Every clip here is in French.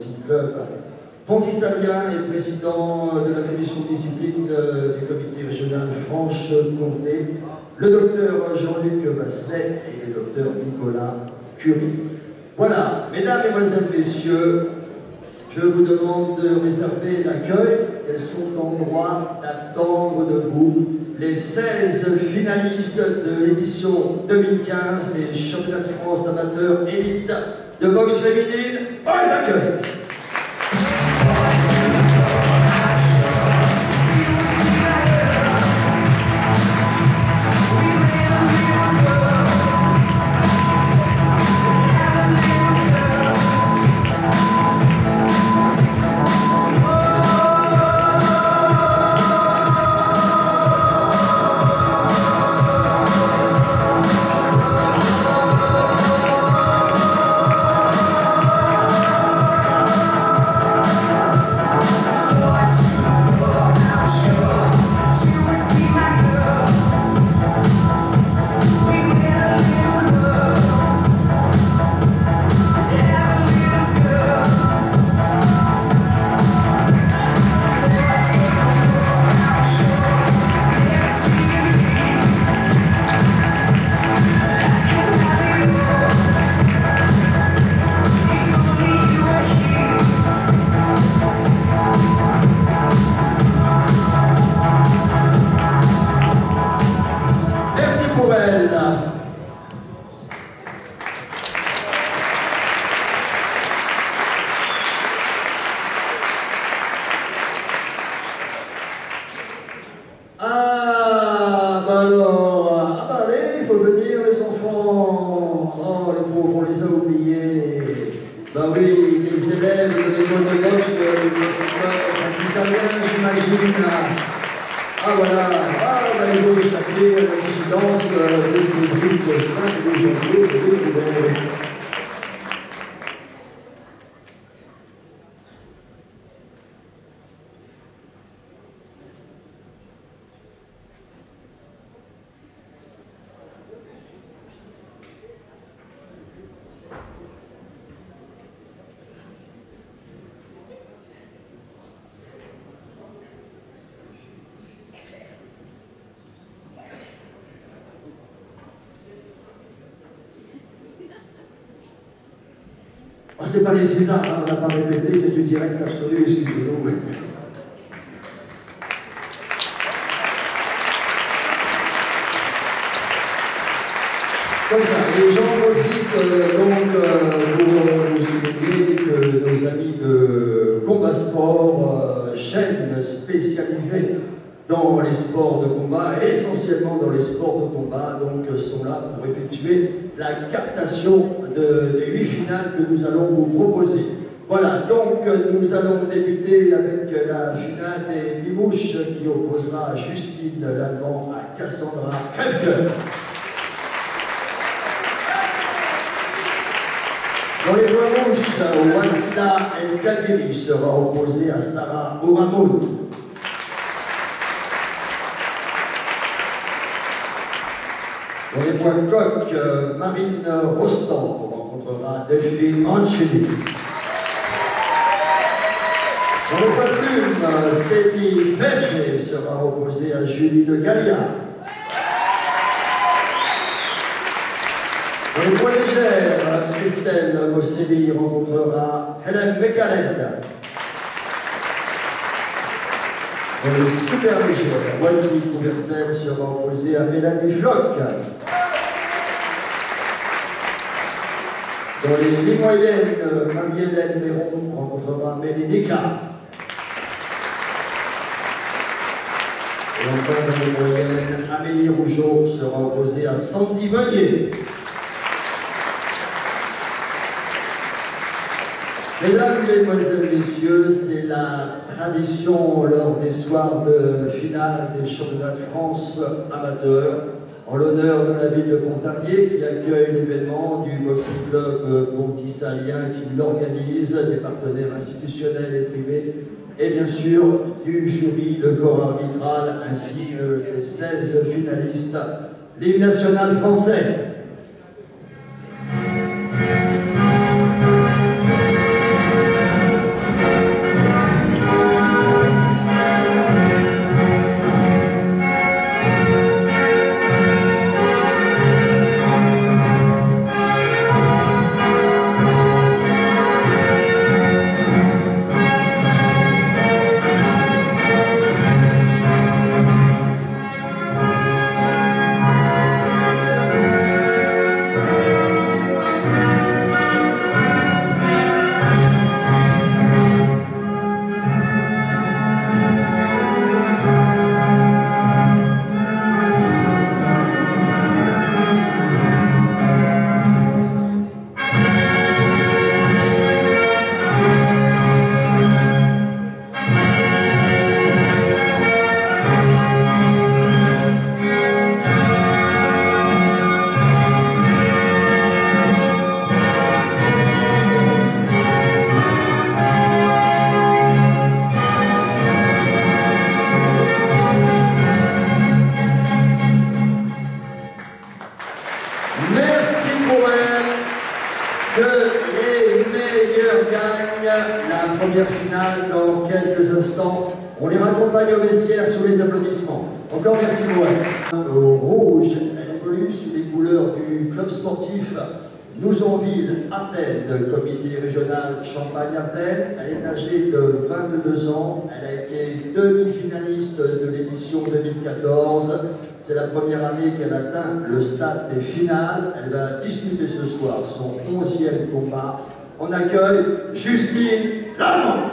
Club Pontisalien et président de la commission de discipline du comité régional Franche-Comté, le docteur Jean-Luc Vasselet et le docteur Nicolas Curie. Voilà, mesdames, mesdemoiselles, messieurs, je vous demande de réserver l'accueil. Elles sont en droit d'attendre de vous les 16 finalistes de l'édition 2015 des championnats de France amateurs élite de boxe féminine. On les accueille. C'est pas les Césars, hein, on n'a pas répété, c'est du direct absolu, excusez-nous. Comme ça, et j'en profite pour vous souligner que nos amis de Combat Sport, chaîne spécialisée dans les sports de combat, essentiellement dans les sports de combat, donc sont là pour effectuer la captation des 8 finales que nous allons vous proposer. Voilà, donc nous allons débuter avec la finale des Mimouches qui opposera Justine Lallemand à Cassandra Crèvecoeur. Dans les poids mouches, Wassila El Kadiri sera opposée à Sarah Ouramoun. Dans les points coq, Marine Rostand rencontrera Delphine Ancheli. Dans les points plumes, Stéphanie Ferger sera opposée à Julie de Gallia. Dans les poids légères, Christelle Mosselli rencontrera Hélène Mekaled. Dans les super légères, Wally Couversel sera opposé à Mélanie Floch. Dans les mi-moyennes, Marie-Hélène Méron rencontrera Mélinica. Et enfin, dans les moyennes, Amélie Rougeau sera opposée à Sandy Meunier. Mesdames, Mesdemoiselles, Messieurs, c'est la tradition lors des soirs de finale des championnats de France amateurs, en l'honneur de la ville de Pontarlier qui accueille l'événement, du Boxing Club Pontisalien qui l'organise, des partenaires institutionnels et privés, et bien sûr du jury, le corps arbitral, ainsi que les 16 finalistes, l'hymne national français. Que les meilleurs gagnent la première finale dans quelques instants. On les raccompagne au vestiaire sous les applaudissements. Encore merci Moët. Au rouge, elle évolue sous les couleurs du club sportif Nouzonville Ardennes, comité régional Champagne-Ardennes. Elle est âgée de 22 ans. Elle a été demi-finaliste de l'édition 2014. C'est la première année qu'elle atteint le stade des finales. Elle va disputer ce soir son 11e combat. On accueille Justine Lallemand.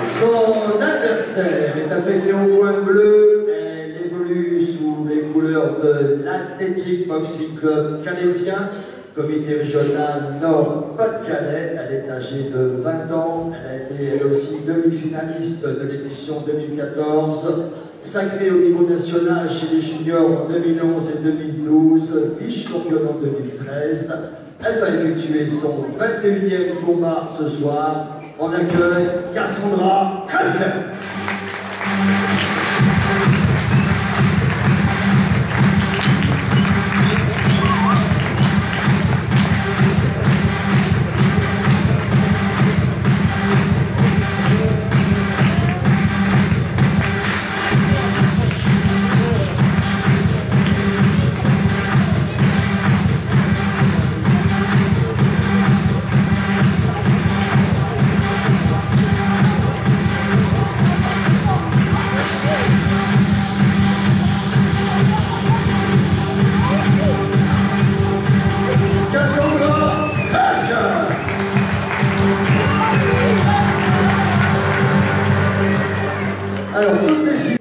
Son adversaire est affecté au coin bleu. Elle évolue sous les couleurs de l'Athletic Boxing Club Calaisien, comité régional Nord-Pas-de-Calais. Elle est âgée de 20 ans. Elle a été elle aussi demi-finaliste de l'édition 2014, sacrée au niveau national chez les juniors en 2011 et 2012, vice-championne en 2013. Elle va effectuer son 21e combat ce soir. On accueille Cassandra Crèvecoeur. Alors, toutes les filles.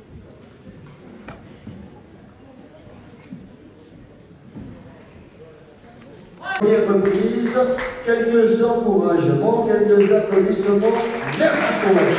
Première reprise, quelques encouragements, quelques applaudissements. Merci pour elle.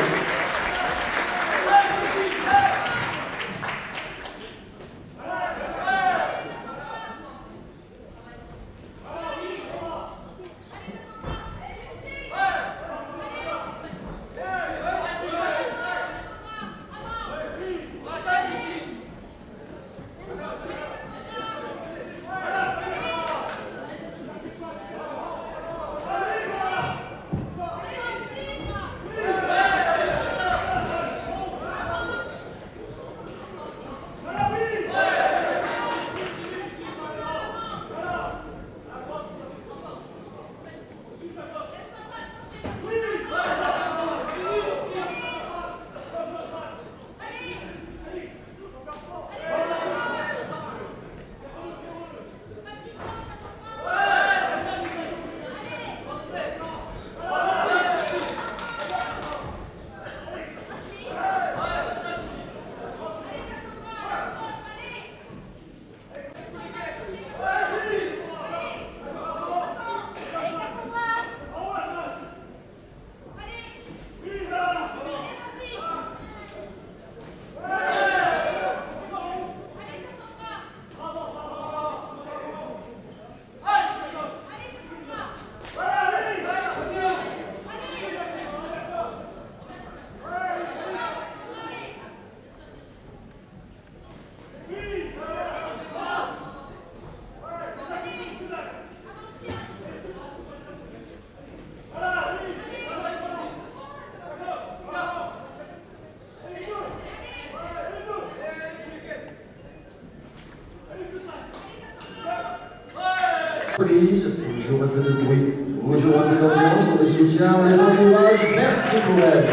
Toujours un peu de bruit, toujours un peu d'ambiance, on les soutient, on les encourage. Merci pour elle.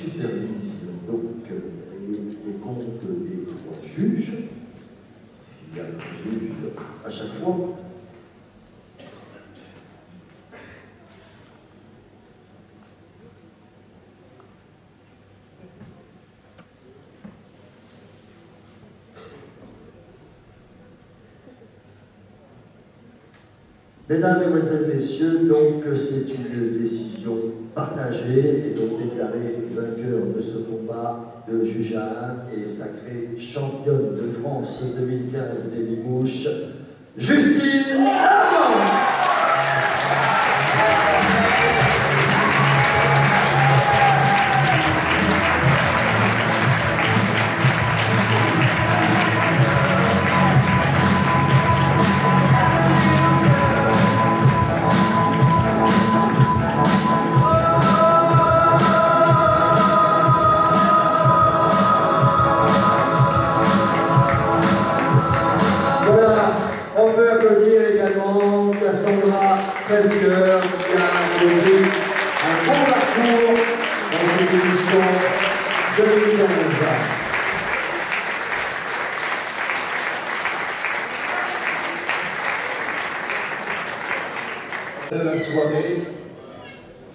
supervise donc les comptes des 3 juges, puisqu'il y a 3 juges à chaque fois. Mesdames, Mesdemoiselles, Messieurs, donc c'est une décision partagée et donc déclarée vainqueur de ce combat de juge à 1 et sacrée championne de France 2015 des Limoges, Justine Armand. Crèvecoeur qui a mené un bon parcours dans cette édition 2015. De la soirée,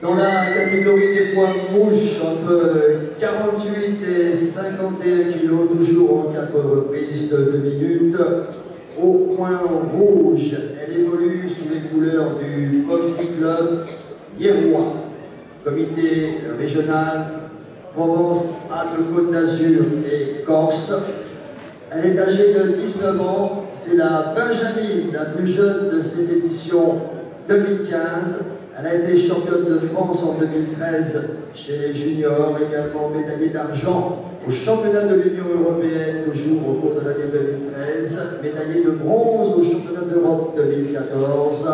dans la catégorie des poids mouches entre 48 et 51 kg, toujours en 4 reprises de 2 minutes, au point rouge, elle évolue sous les couleurs du Boxing Club Hierois, comité régional Provence-Alpes-Côte d'Azur et Corse. Elle est âgée de 19 ans, c'est la Benjamine, la plus jeune de cette édition 2015. Elle a été championne de France en 2013 chez les juniors, également médaillée d'argent au championnat de l'Union européenne, toujours au cours de l'année 2013, médaillée de bronze au championnat d'Europe 2014,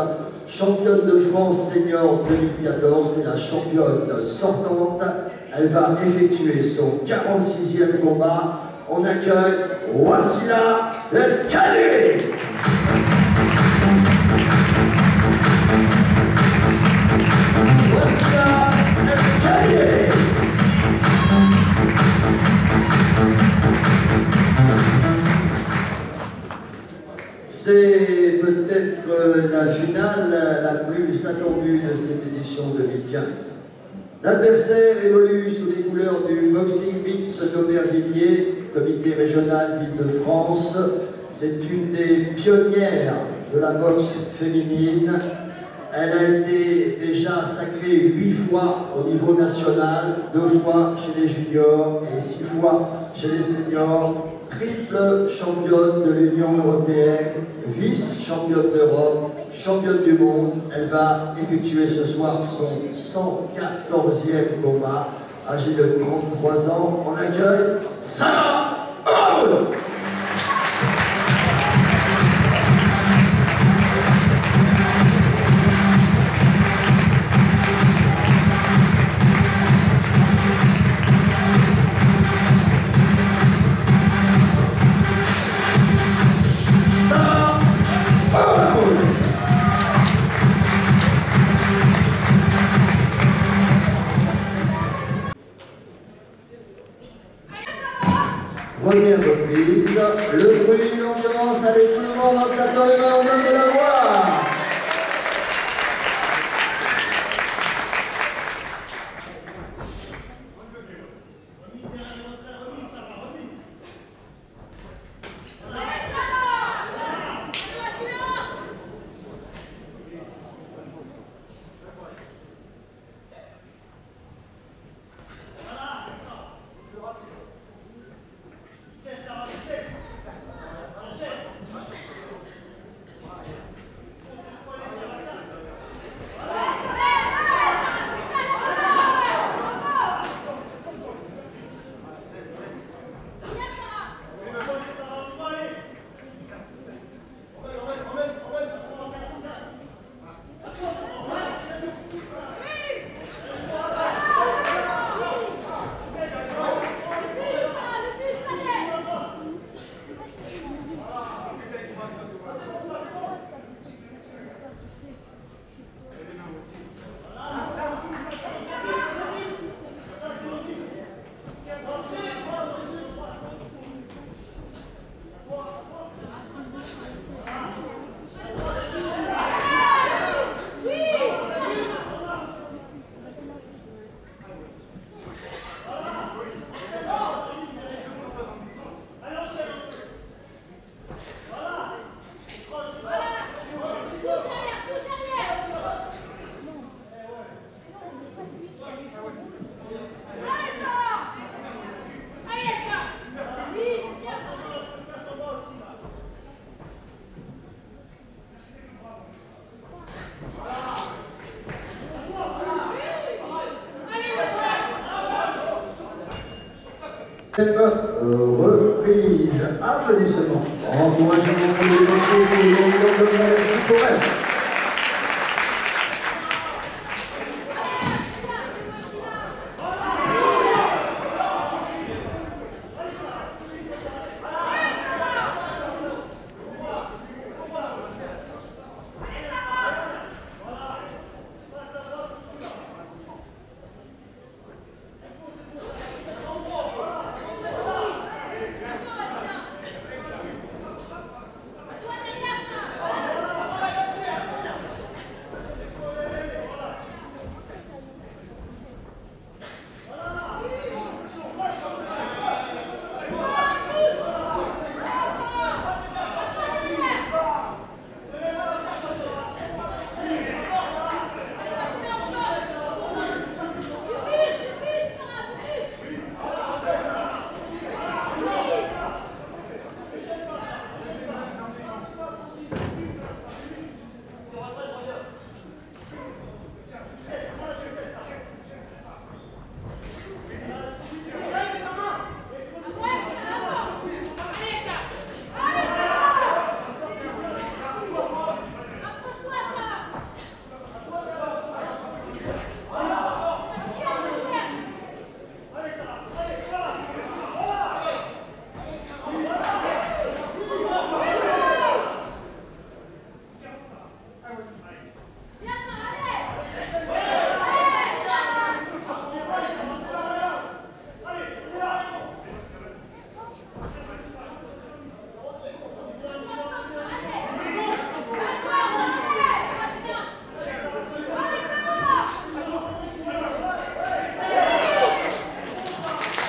championne de France senior 2014, c'est la championne sortante. Elle va effectuer son 46e combat. On accueille Wassila El Khalé. Wassila El Khalé. C'est peut-être la finale la plus attendue de cette édition 2015. L'adversaire évolue sous les couleurs du Boxing Beats d'Aubervilliers, comité régional d'Île-de-France. C'est une des pionnières de la boxe féminine. Elle a été déjà sacrée 8 fois au niveau national, 2 fois chez les juniors et 6 fois chez les seniors. Triple championne de l'Union européenne, vice-championne d'Europe, championne du monde. Elle va effectuer ce soir son 114e combat, âgée de 33 ans. On accueille Sarah Haroun. Première reprise, le bruit, l'ambiance, allez tout le monde en tapant les mains, on donne de la voix. Reprise, applaudissements. Encourageons les choses qui nous ont fait merci pour elle.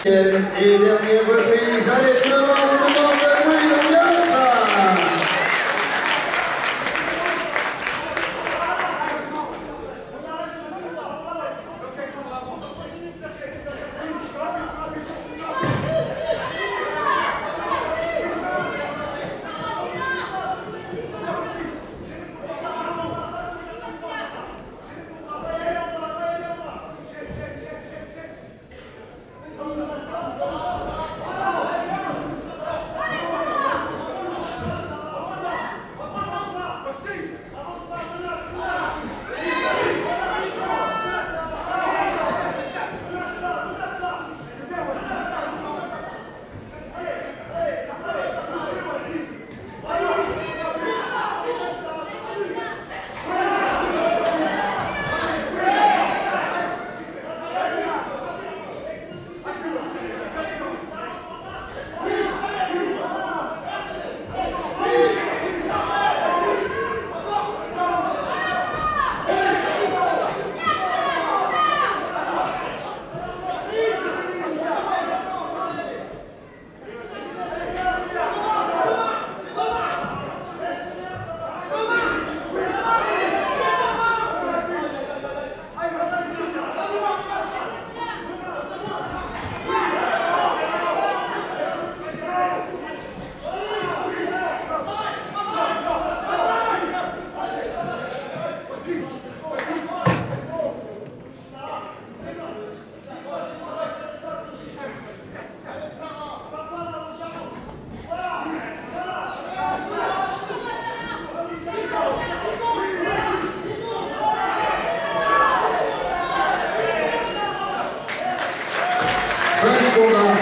Et dernière reprise, allez tout le monde oui, l'ambiance.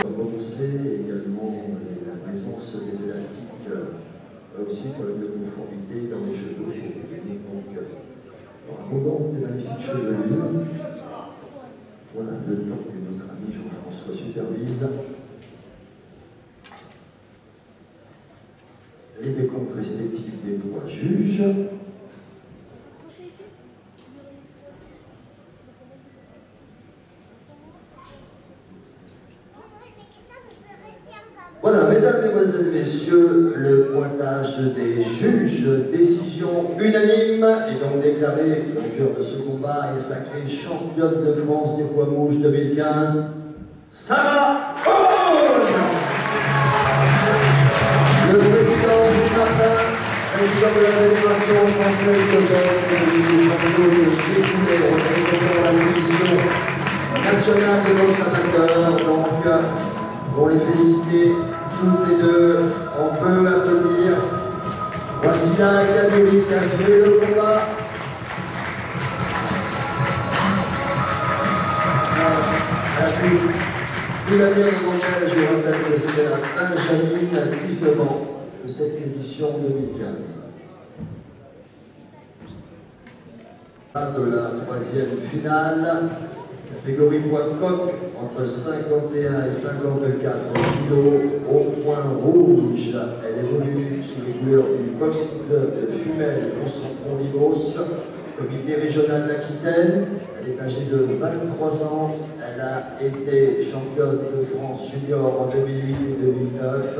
Renoncer également la présence des élastiques, aussi problème de conformité dans les cheveux pour gagner donc abondante et magnifique chevelure. Voilà le temps que notre ami Jean-François supervise. Les décomptes respectifs des trois juges. Voilà, mesdames, mesdemoiselles et messieurs, le pointage des juges, décision unanime, et donc déclarée vainqueur de ce combat et sacrée championne de France des poids mouches 2015, Sarah Aumône. Le président Gilles Martin, président de la Fédération française de boxe, et monsieur Champion de Découvert, représentant la commission nationale de boxe amateur, donc pour les féliciter toutes les deux. On peut applaudir. Voici la catégorie qui a fait le combat. Tout l'avenir de mon père, je rappelle que c'était la Benjamin à 19 ans de cette édition 2015. De la troisième finale, catégorie poids coq, entre 51 et 54 kg, au point rouge. Elle évolue sous les couleurs du Boxing Club de Fumel, Mont-Saint-Front-Libos, comité régional d'Aquitaine. Elle est âgée de 23 ans. Elle a été championne de France junior en 2008 et 2009,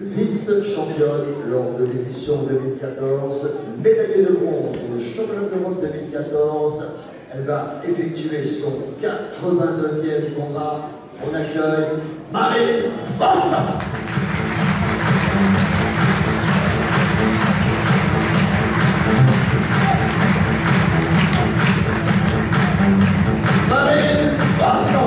vice-championne lors de l'édition 2014, médaillée de bronze au championnat d'Europe 2014. Elle va effectuer son 89e combat. On accueille Marine Basta. Marine Basta.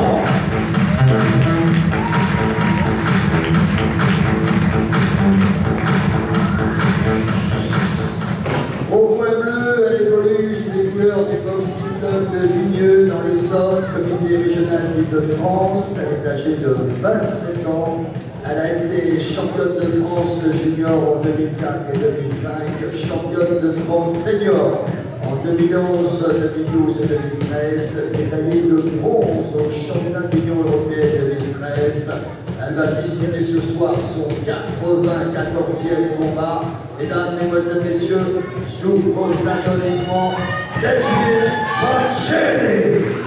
Au point bleu, elle évolue sous les couleurs du Boxing Club de Vigneux dans l'Essonne, comité régional d'Île-de-France. Elle est âgée de 27 ans. Elle a été championne de France junior en 2004 et 2005, championne de France senior en 2011, 2012 et 2013, médaillée de bronze au championnat de l'Union européenne 2013. Elle va disputer ce soir son 94e combat. Mesdames, Mesdemoiselles, Messieurs, sous vos applaudissements, Delphine Mancini.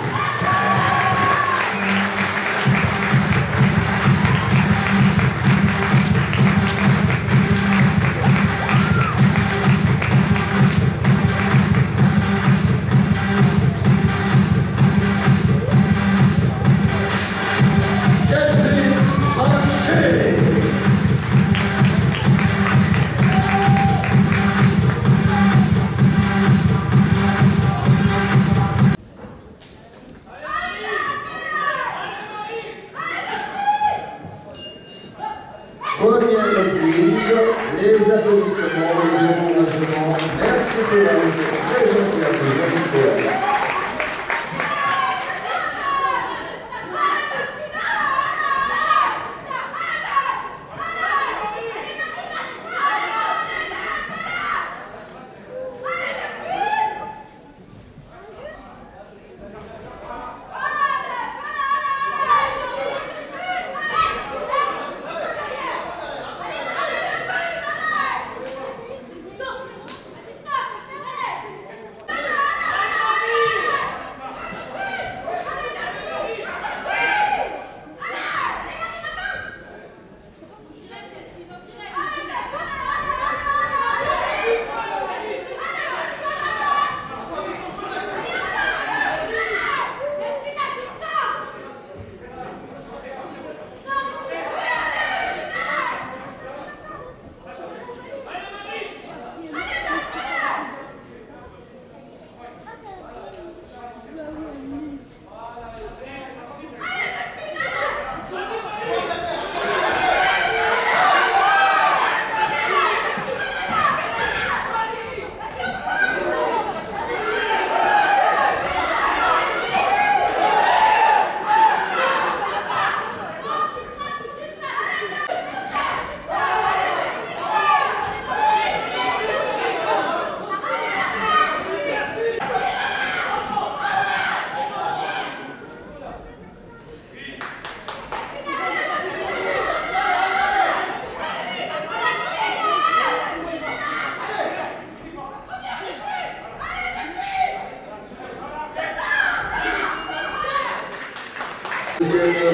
Première reprise, les applaudissements, les encouragements. Merci pour la visite, très gentil à vous. Merci pour la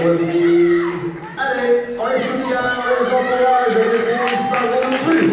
reprise. Allez, on les soutient, on les encourage, on les félicite pas non plus.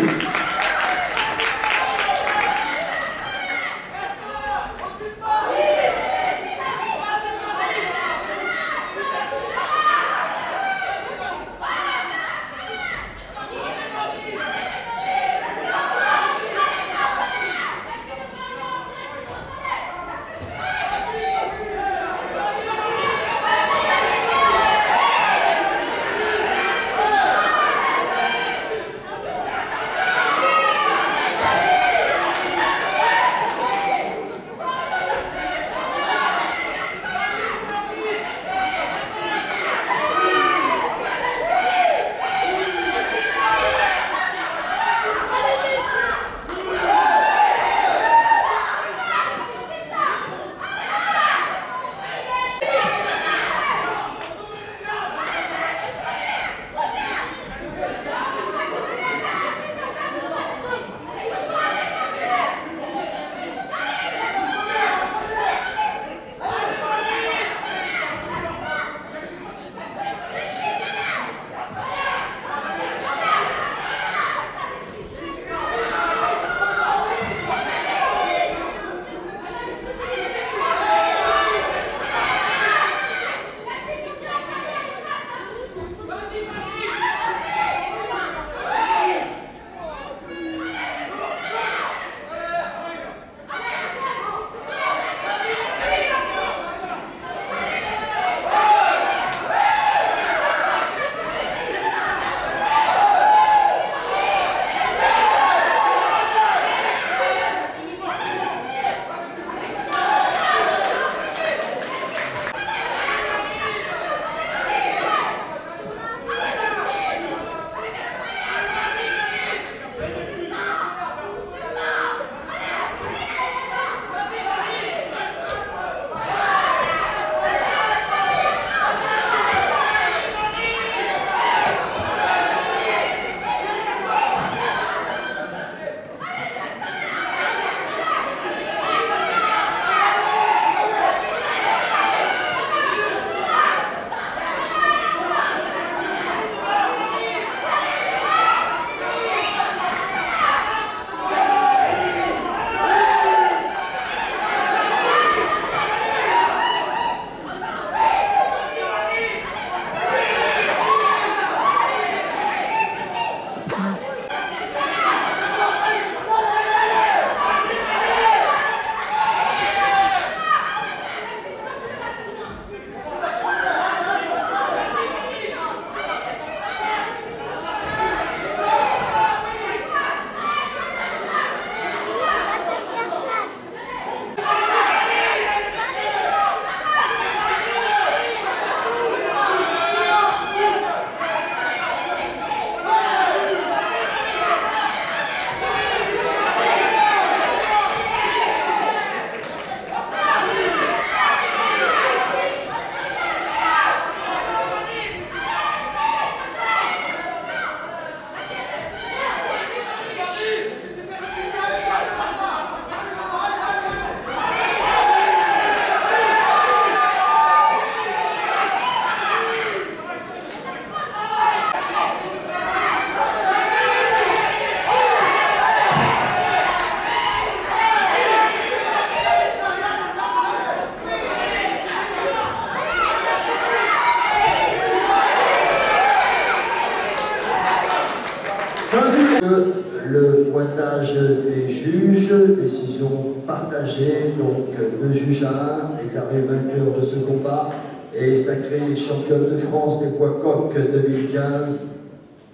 abattage des juges, décision partagée, donc 2 juges à 1, déclaré vainqueur de ce combat et sacrée championne de France des poids coqs 2015,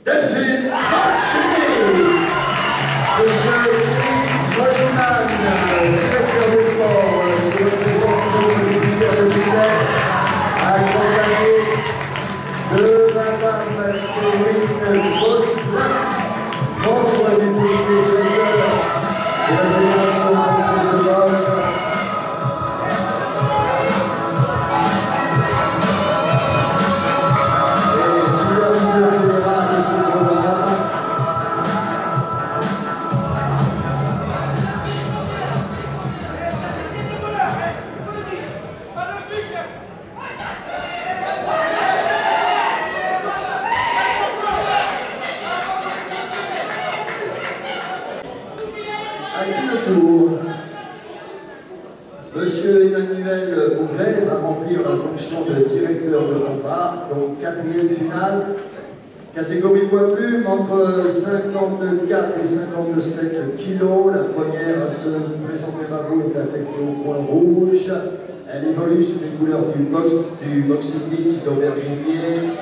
Delphine Mancini. Monsieur Thierry Rosenman, directeur des sports, qui représente le ministère de tutelle, accompagné de Madame Séverine Gosselin, membre du comité directeur de la Fédération française de boxe. Et superviseur fédéral de ce programme. À qui le tour? Monsieur Emmanuel Bouvet va remplir la fonction de directeur de combat, donc 4e finale. Catégorie poids plume entre 54 et 57 kilos. La première à se présenter à vous est affectée au coin rouge. Elle évolue sous les couleurs du Boxing Mix d'Aubervilliers.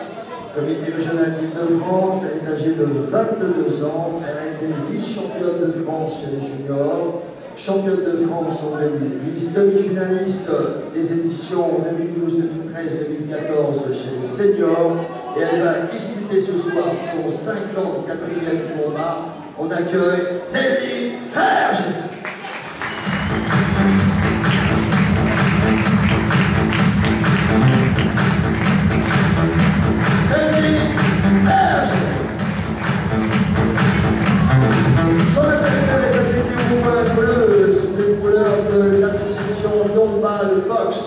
Comité régional d'Île-de-France, elle est âgée de 22 ans, elle a été vice-championne de France chez les juniors, championne de France en 2010, demi-finaliste des éditions 2012, 2013, 2014 chez les seniors, et elle va disputer ce soir son 54e combat. On accueille Stéphanie Ferge.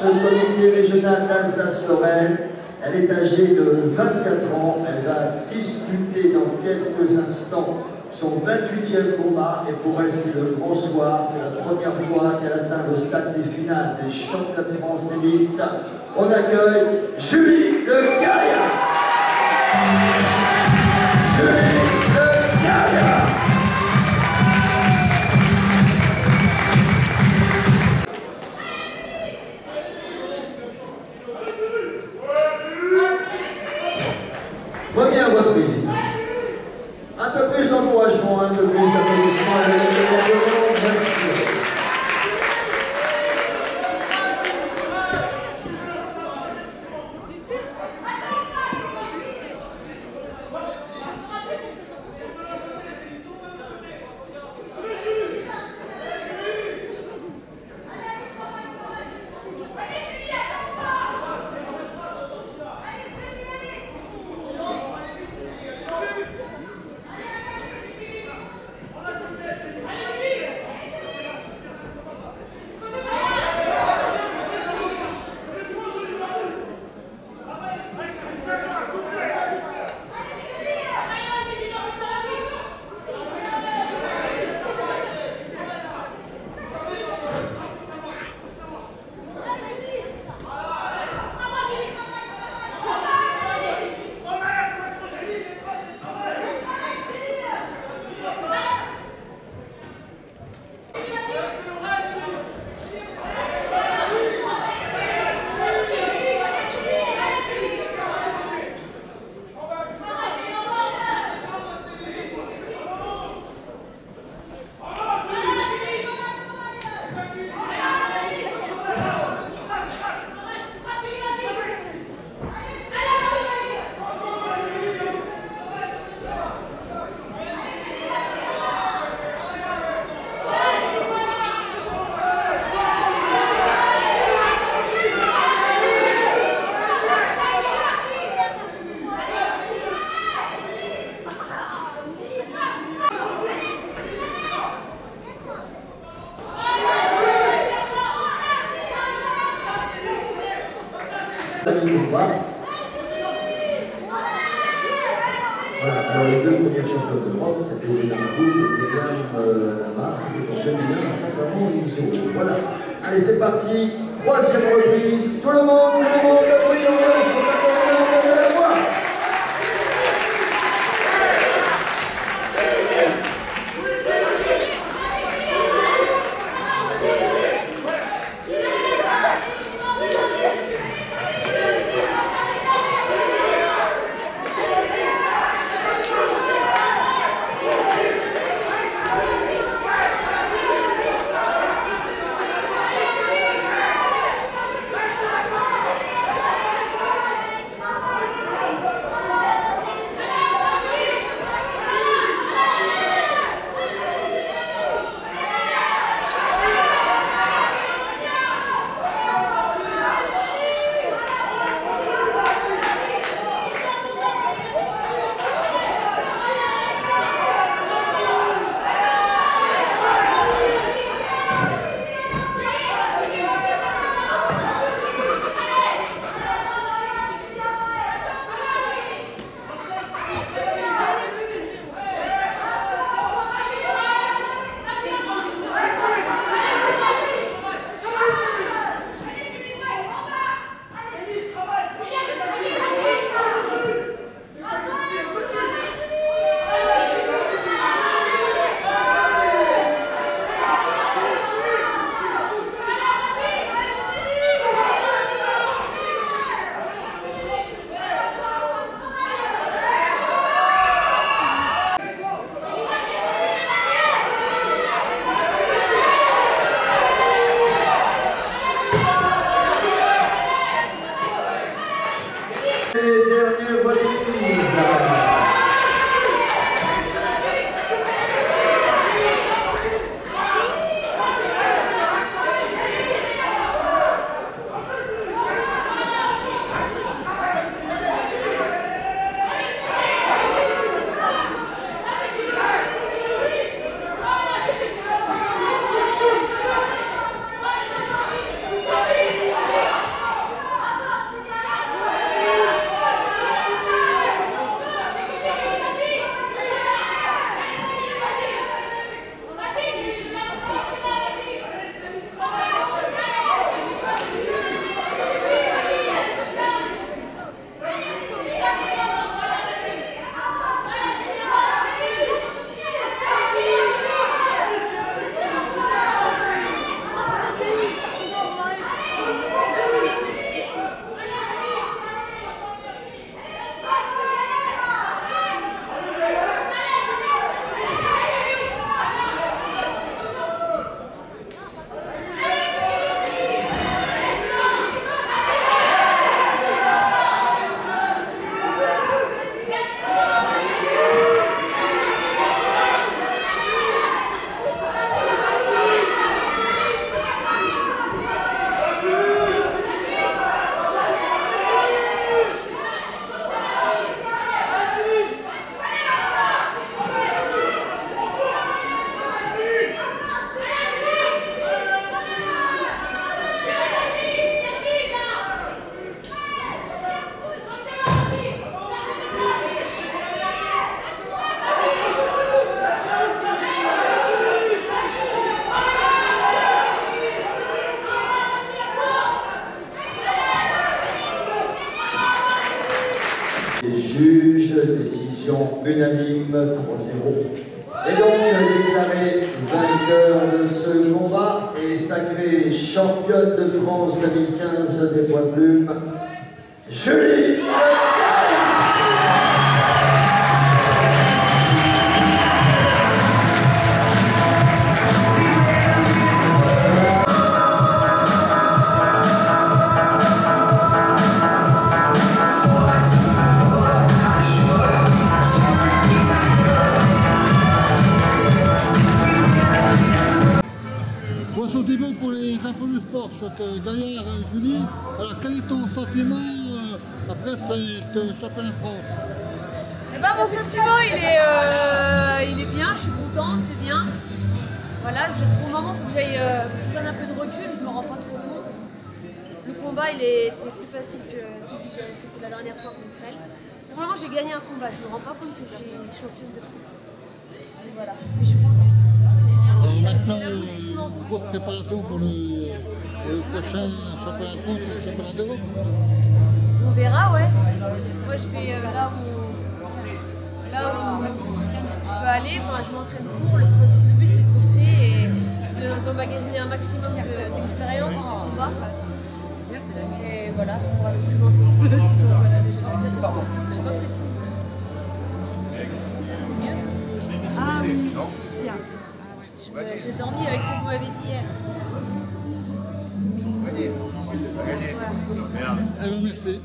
Comité régional d'Alsace-Lorraine. Elle est âgée de 24 ans. Elle va disputer dans quelques instants son 28e combat. Et pour elle, c'est le grand soir. C'est la première fois qu'elle atteint le stade des finales des championnats de France élite. On accueille Julie de Gallia. Julie de Gallia. Première reprise. Un peu plus d'encouragement, un peu plus d'applaudissements à la merci. Combat. Voilà, alors les 2 premières championnes d'Europe, c'était Elena Maboud et Myriam Lamar, c'était en 2001 à Saint-Amand-Liso. Voilà, allez c'est parti, 3e reprise, tout le monde, la bruit en danse, on tape dans la main, on donne la voix. Les dernières reprises. Juge, décision unanime 3-0. Et donc déclaré vainqueur de ce combat et sacrée championne de France 2015 des poids plumes, Julie Le Pour les infos du sport, derrière Julie, alors quel est ton sentiment après ce championnat de France? Eh ben, mon sentiment il est bien, je suis contente, c'est bien. Voilà, pour le moment il faut que j'aille prendre un peu de recul, je me rends pas trop compte. Le combat il était plus facile que celui que j'avais fait la dernière fois contre elle. Pour le moment j'ai gagné un combat, je me rends pas compte que je suis championne de France. Donc voilà, mais je suis contente. Maintenant, grosse préparation pour le prochain championnat de France ou le championnat d'Europe. On verra, ouais. Moi, je fais là où je peux aller. Enfin, je m'entraîne pour. Le but, c'est de boxer et d'emmagasiner un maximum d'expérience en combat. Et voilà, pour aller le plus loin possible. J'ai pas pris. C'est mieux? Ah oui, bien. J'ai dormi avec ce que vous m'avez dit hier. Merci.